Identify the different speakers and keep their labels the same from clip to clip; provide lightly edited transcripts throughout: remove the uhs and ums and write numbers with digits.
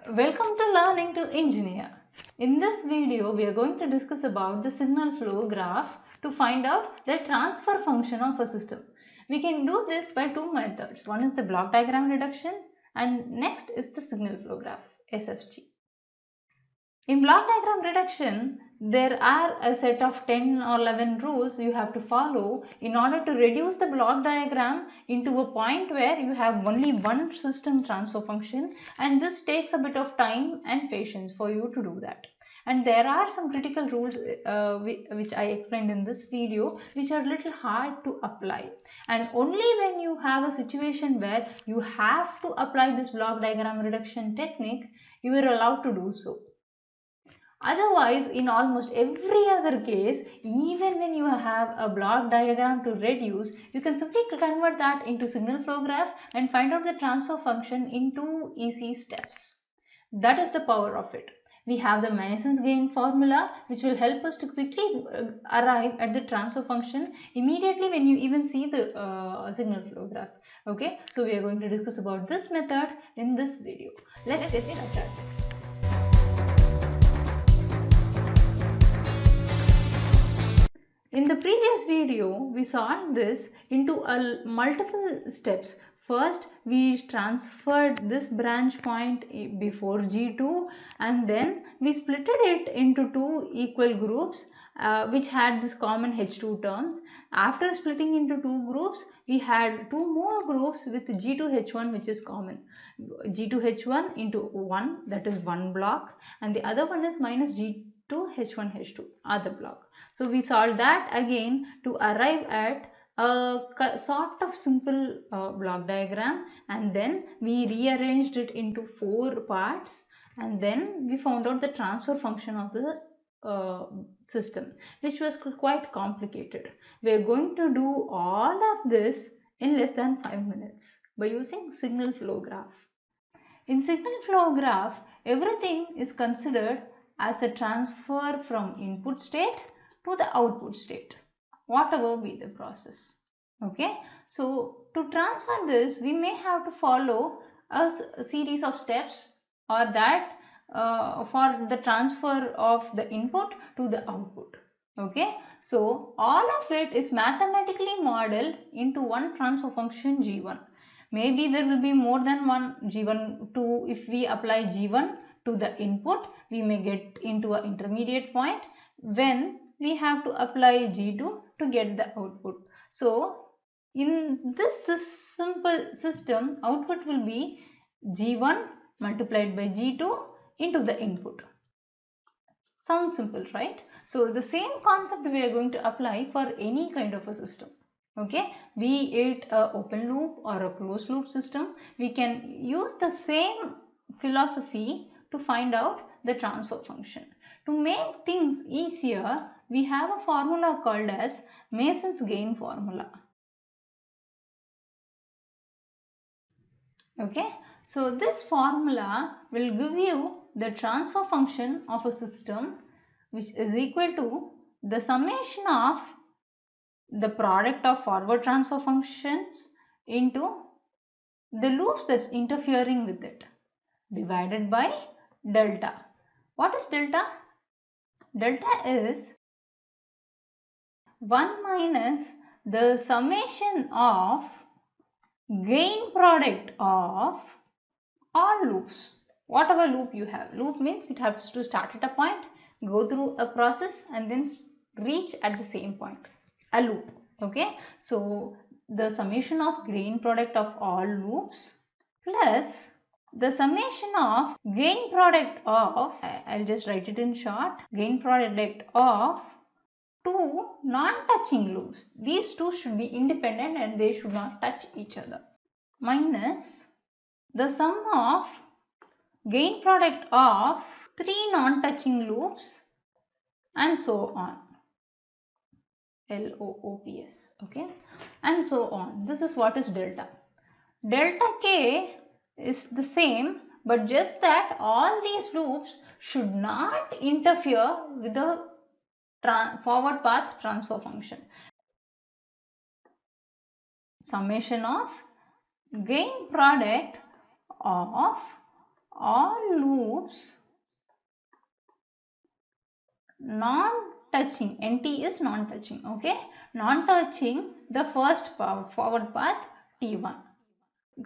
Speaker 1: Welcome to Learning to Engineer. In this video, we are going to discuss about the signal flow graph to find out the transfer function of a system. We can do this by two methods. One is the block diagram reduction and next is the signal flow graph, SFG. In block diagram reduction, there are a set of 10 or 11 rules you have to follow in order to reduce the block diagram into a point where you have only one system transfer function, and this takes a bit of time and patience for you to do that. And there are some critical rules which I explained in this video which are a little hard to apply, and only when you have a situation where you have to apply this block diagram reduction technique you are allowed to do so. Otherwise, in almost every other case, even when you have a block diagram to reduce, you can simply convert that into signal flow graph and find out the transfer function in 2 easy steps. That is the power of it. We have the Mason's gain formula which will help us to quickly arrive at the transfer function immediately when you even see the signal flow graph. Okay, so we are going to discuss about this method in this video. Let's get started. In the previous video, we solved this into multiple steps. First, we transferred this branch point before G2 and then we splitted it into two equal groups which had this common H2 terms. After splitting into two groups, we had two more groups with G2H1 which is common. G2H1 into 1, that is one block, and the other one is minus G2H1H2, other block. So we solved that again to arrive at a sort of simple block diagram, and then we rearranged it into 4 parts, and then we found out the transfer function of the system, which was quite complicated. We are going to do all of this in less than 5 minutes by using signal flow graph. In signal flow graph, everything is considered as a transfer from input state to the output state, whatever be the process. Okay, so to transfer this, we may have to follow a series of steps, or that for the transfer of the input to the output. Okay, so all of it is mathematically modeled into one transfer function G1. Maybe there will be more than one G1, 2. If we apply G1 to the input, we may get into an intermediate point when we have to apply G2 to get the output. So in this simple system, output will be G1 multiplied by G2 into the input. Sounds simple, right? So the same concept we are going to apply for any kind of a system. Okay, be it a open loop or a closed loop system, we can use the same philosophy to find out the transfer function. To make things easier, we have a formula called as Mason's gain formula. Okay, so this formula will give you the transfer function of a system which is equal to the summation of the product of forward transfer functions into the loops that's interfering with it divided by delta. What is delta? Delta is 1 minus the summation of gain product of all loops. Whatever loop you have. Loop means it has to start at a point, go through a process and then reach at the same point. A loop. Okay, so the summation of gain product of all loops plus the summation of gain product of, I'll just write it in short, gain product of two non-touching loops. These two should be independent and they should not touch each other, minus the sum of gain product of 3 non-touching loops and so on. LOOPS, okay, and so on. This is what is delta. Delta K is the same, but just that all these loops should not interfere with the forward path transfer function. Summation of gain product of all loops non-touching, NT is non-touching, okay, non-touching the first forward path T1.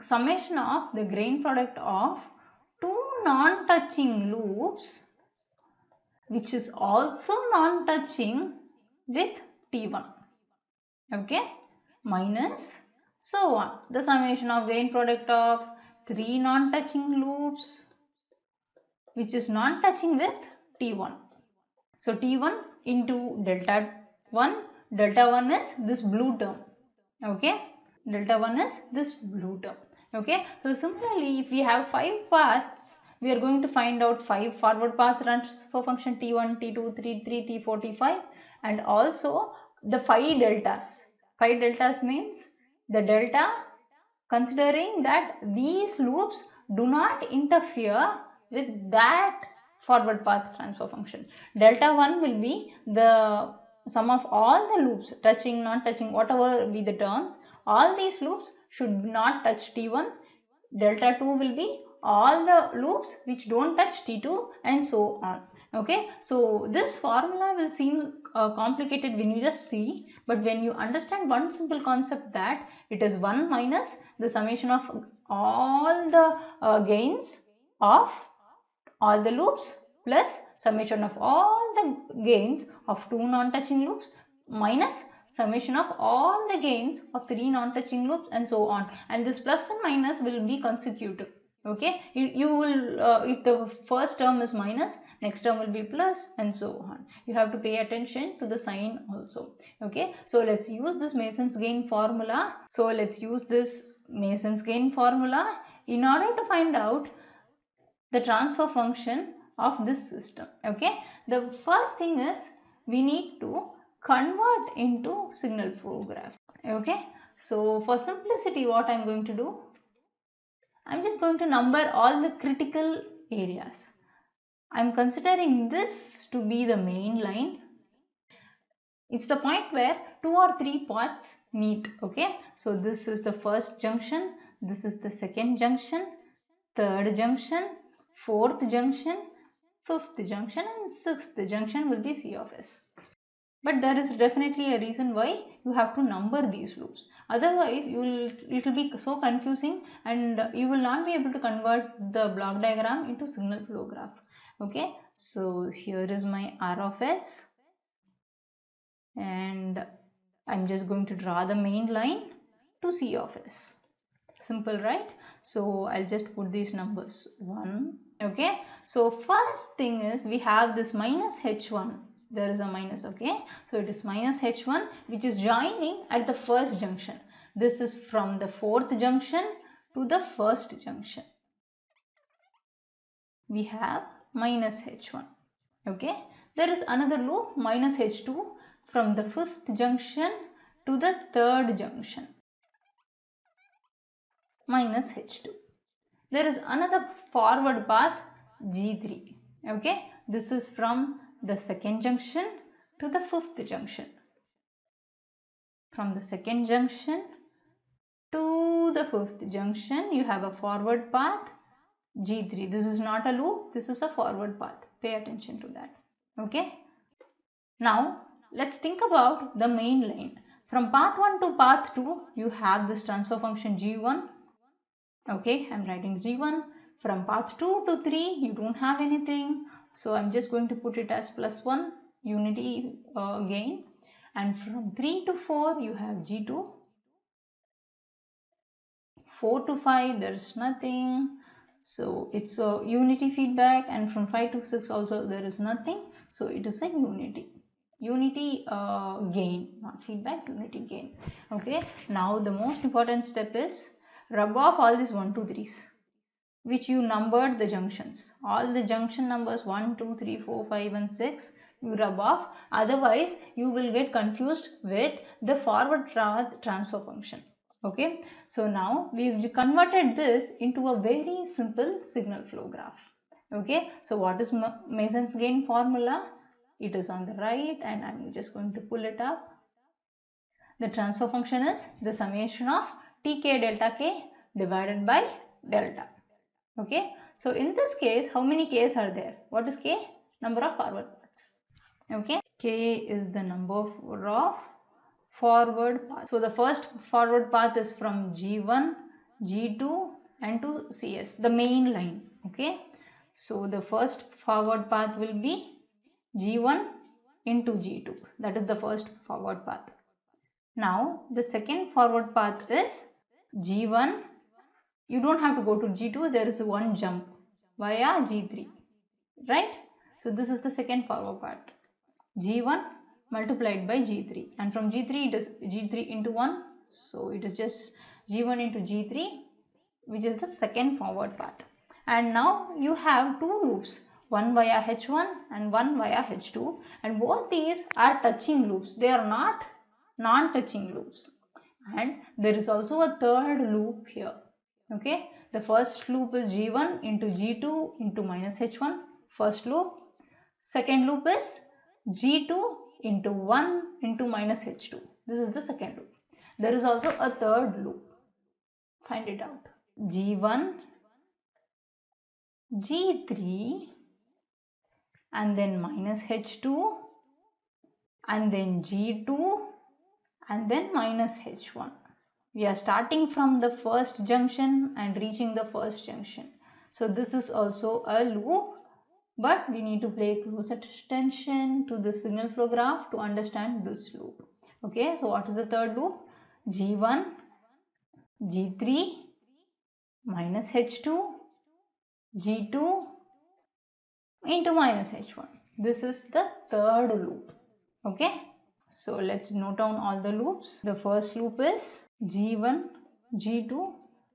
Speaker 1: Summation of the grain product of two non-touching loops which is also non-touching with T1, okay, minus so on. The summation of grain product of three non-touching loops which is non-touching with T1. So T1 into delta 1 is this blue term, okay, delta 1 is this blue term, okay. So similarly, if we have 5 paths, we are going to find out 5 forward path transfer function T1, T2, T3, T4, T5, and also the 5 deltas. 5 deltas means the delta considering that these loops do not interfere with that forward path transfer function. Delta 1 will be the sum of all the loops, touching, not touching, whatever be the terms, all these loops should not touch T1. Delta 2 will be all the loops which don't touch T2 and so on. Okay, so this formula will seem complicated when you just see, but when you understand one simple concept that it is 1 minus the summation of all the gains of all the loops plus summation of all the gains of two non-touching loops minus summation of all the gains of three non-touching loops and so on, and this plus and minus will be consecutive. Okay, you will if the first term is minus, next term will be plus and so on. You have to pay attention to the sign also. Okay, so let's use this Mason's gain formula. So let's use this Mason's gain formula in order to find out the transfer function of this system. Okay, the first thing is we need to convert into signal flow graph. Okay, so for simplicity, what I'm going to do, I'm just going to number all the critical areas. I'm considering this to be the main line. It's the point where 2 or 3 paths meet. Okay, so this is the first junction, this is the second junction, third junction, fourth junction, fifth junction, and sixth junction will be C of S. But there is definitely a reason why you have to number these loops. Otherwise, it will be so confusing and you will not be able to convert the block diagram into signal flow graph. Okay, so here is my R of S, and I'm just going to draw the main line to C of S. Simple, right? So I'll just put these numbers 1. Okay, so first thing is we have this minus H1. There is a minus, okay, so it is minus H1 which is joining at the first junction. This is from the fourth junction to the first junction. We have minus H1. Okay, there is another loop minus H2 from the fifth junction to the third junction, minus H2. There is another forward path G3. Okay, this is from the second junction to the fifth junction. From the second junction to the fifth junction, you have a forward path G3. This is not a loop, this is a forward path. Pay attention to that. Okay. Now, let's think about the main line. From path 1 to path 2, you have this transfer function G1. Okay, I'm writing G1. From path 2 to 3, you don't have anything. So I'm just going to put it as plus 1 unity gain. And from 3 to 4, you have G2. 4 to 5, there is nothing. So it's a unity feedback. And from 5 to 6 also there is nothing. So it is a unity gain, not feedback, unity gain. Okay, now the most important step is rub off all these 1, 2, 3s which you numbered the junctions. All the junction numbers 1, 2, 3, 4, 5 and 6 you rub off, otherwise you will get confused with the forward transfer function. Okay, so now we've converted this into a very simple signal flow graph. Okay, so what is Mason's gain formula? It is on the right and I'm just going to pull it up. The transfer function is the summation of Tk delta k divided by delta. Okay, So in this case, how many k's are there? What is k? Number of forward paths. Okay, k is the number of forward paths. So the first forward path is from G1, G2 and to CS, the main line. Okay, so the first forward path will be G1 into G2. That is the first forward path. Now the second forward path is G1. You don't have to go to G2. There is one jump via G3, right? So this is the second forward path. G1 multiplied by G3, and from G3 it is G3 into 1. So it is just G1 into G3, which is the second forward path. And now you have two loops, one via H1 and one via H2, and both these are touching loops. They are not non-touching loops. And there is also a third loop here. Okay, the first loop is G1 into G2 into minus H1, first loop. Second loop is G2 into 1 into minus H2. This is the second loop. There is also a third loop. Find it out. G1, G3 and then minus H2 and then G2 and then minus H1. We are starting from the first junction and reaching the first junction. So this is also a loop, but we need to pay close attention to the signal flow graph to understand this loop. Okay, so what is the third loop? G1, G3 minus H2, G2 into minus H1. This is the third loop. Okay, so let's note down all the loops. The first loop is G1, G2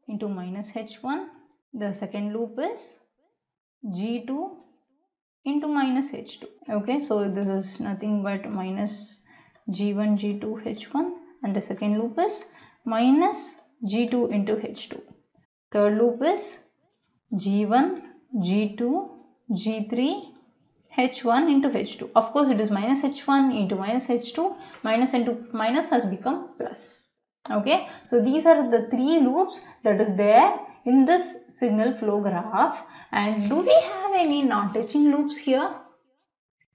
Speaker 1: into minus H1. The second loop is G2 into minus H2. Okay, so this is nothing but minus G1, G2, H1, and the second loop is minus G2 into H2. Third loop is G1, G2, G3, H1 into H2. Of course, it is minus H1 into minus H2. Minus into minus has become plus. Okay, so these are the three loops that is there in this signal flow graph. And do we have any non-touching loops here?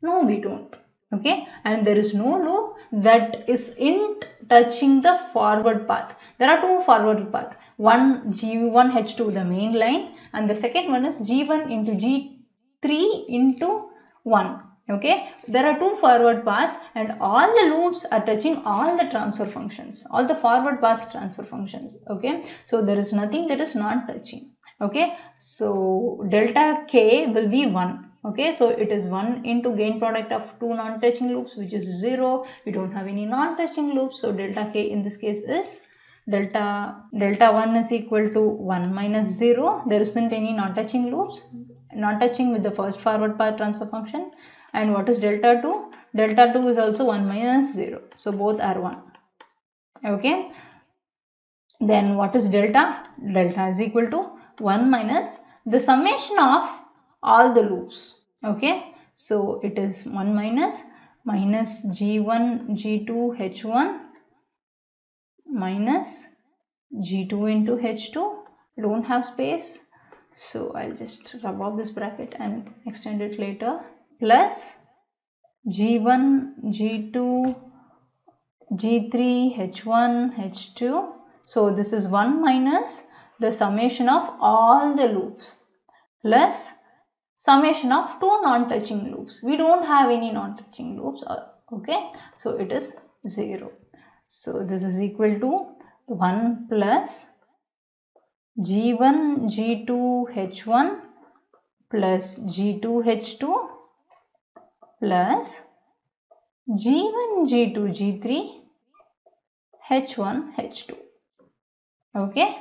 Speaker 1: No, we don't. Okay, and there is no loop that is in touching the forward path. There are two forward paths. One G1 H2, the main line, and the second one is G1 into G3 into 1. Okay, there are two forward paths and all the loops are touching all the transfer functions, all the forward path transfer functions. Okay, so there is nothing that is not touching. Okay, so delta K will be 1. Okay, so it is 1 into gain product of two non-touching loops, which is 0. We don't have any non-touching loops, so delta K in this case is delta 1 is equal to 1 minus 0. There isn't any non-touching loops, non-touching with the first forward path transfer function. And what is delta 2? Delta 2 is also 1 minus 0. So both are 1. Okay. Then what is delta? Delta is equal to 1 minus the summation of all the loops. Okay. So it is 1 minus G1, G2, H1 minus G2 into H2. I don't have space, so I'll just rub off this bracket and extend it later, plus G1, G2, G3, H1, H2. So this is 1 minus the summation of all the loops plus summation of two non-touching loops. We don't have any non-touching loops. Okay, so it is 0. So this is equal to 1 plus G1, G2, H1 plus G2, H2 plus G1, G2, G3, H1, H2. Okay.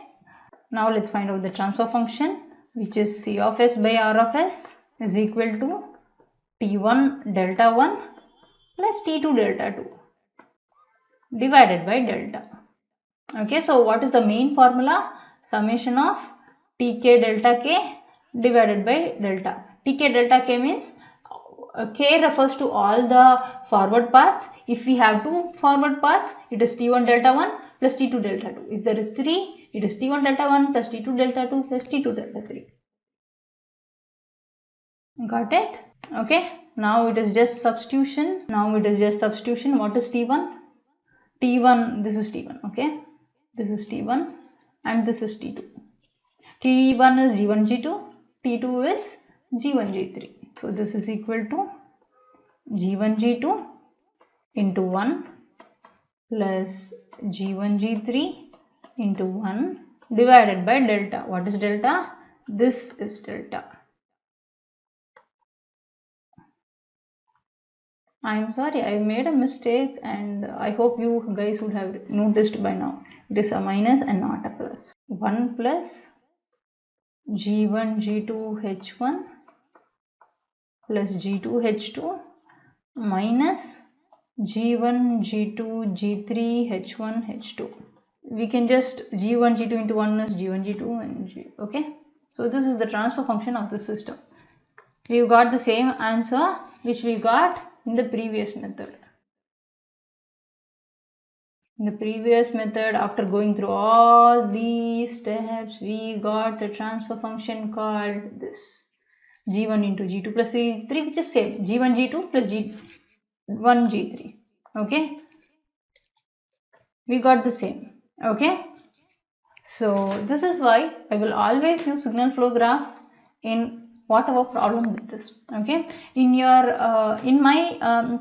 Speaker 1: Now let's find out the transfer function, which is C of S by R of S is equal to T1 delta 1 plus T2 delta 2 divided by delta. Okay, so what is the main formula? Summation of Tk delta K divided by delta. Tk delta K means K refers to all the forward paths. If we have two forward paths, it is T1 delta 1 plus T2 delta 2. If there is 3, it is T1 delta 1 plus T2 delta 2 plus T2 delta 3. Got it? Okay, now it is just substitution. What is T1? T1, this is T1, okay? This is T1 and this is T2. T1 is G1, G2, T2 is G1, G3. So this is equal to G1, G2 into 1 plus G1, G3 into 1 divided by delta. What is delta? This is delta. I'm sorry, I made a mistake and I hope you guys would have noticed by now. It is a minus and not a plus. 1 plus G1, G2, H1 plus G2, H2 minus G1, G2, G3, H1, H2. We can just G1, G2 into 1 is G1, G2 and G. Okay. So this is the transfer function of the system. We got the same answer which we got in the previous method. In the previous method, after going through all these steps, we got a transfer function called this G1 into G2 plus G3, which is same G1, G2 plus G1, G3. Okay, we got the same. Okay, so this is why I will always use signal flow graph in whatever problem with this. Okay, in my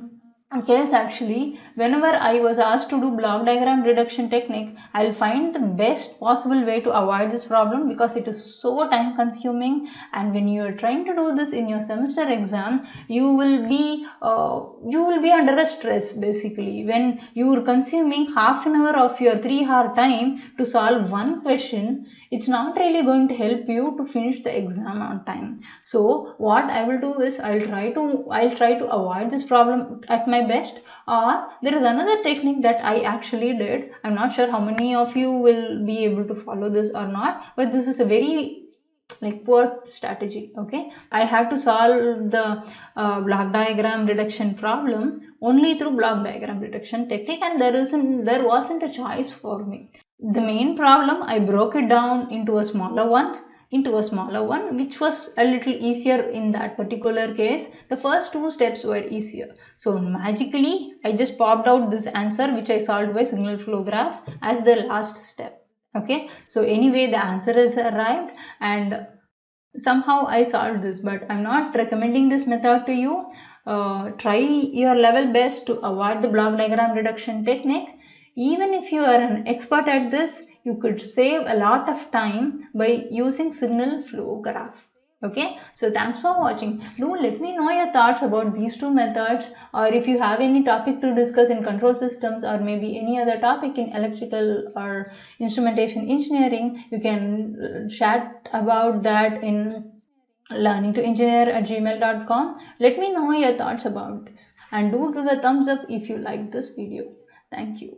Speaker 1: case, actually, whenever I was asked to do block diagram reduction technique, I'll find the best possible way to avoid this problem because it is so time consuming, and when you are trying to do this in your semester exam, you will be under a stress basically when you are consuming half an hour of your 3-hour time to solve one question. It's not really going to help you to finish the exam on time. So what I will do is I'll try to avoid this problem at my best, or there is another technique that I actually did. I'm not sure how many of you will be able to follow this or not, but this is a very poor strategy. Okay, I have to solve the block diagram reduction problem only through block diagram reduction technique, and there wasn't a choice for me. The main problem, I broke it down into a smaller one which was a little easier in that particular case. The first 2 steps were easier, so magically I just popped out this answer which I solved by signal flow graph as the last step. Okay, so anyway the answer is arrived and somehow I solved this, but I'm not recommending this method to you. Try your level best to avoid the block diagram reduction technique. Even if you are an expert at this, you could save a lot of time by using signal flow graph. Okay, so thanks for watching. Do let me know your thoughts about these 2 methods, or if you have any topic to discuss in control systems or maybe any other topic in electrical or instrumentation engineering, you can chat about that in learningtoengineer@gmail.com. Let me know your thoughts about this and do give a thumbs up if you like this video. Thank you.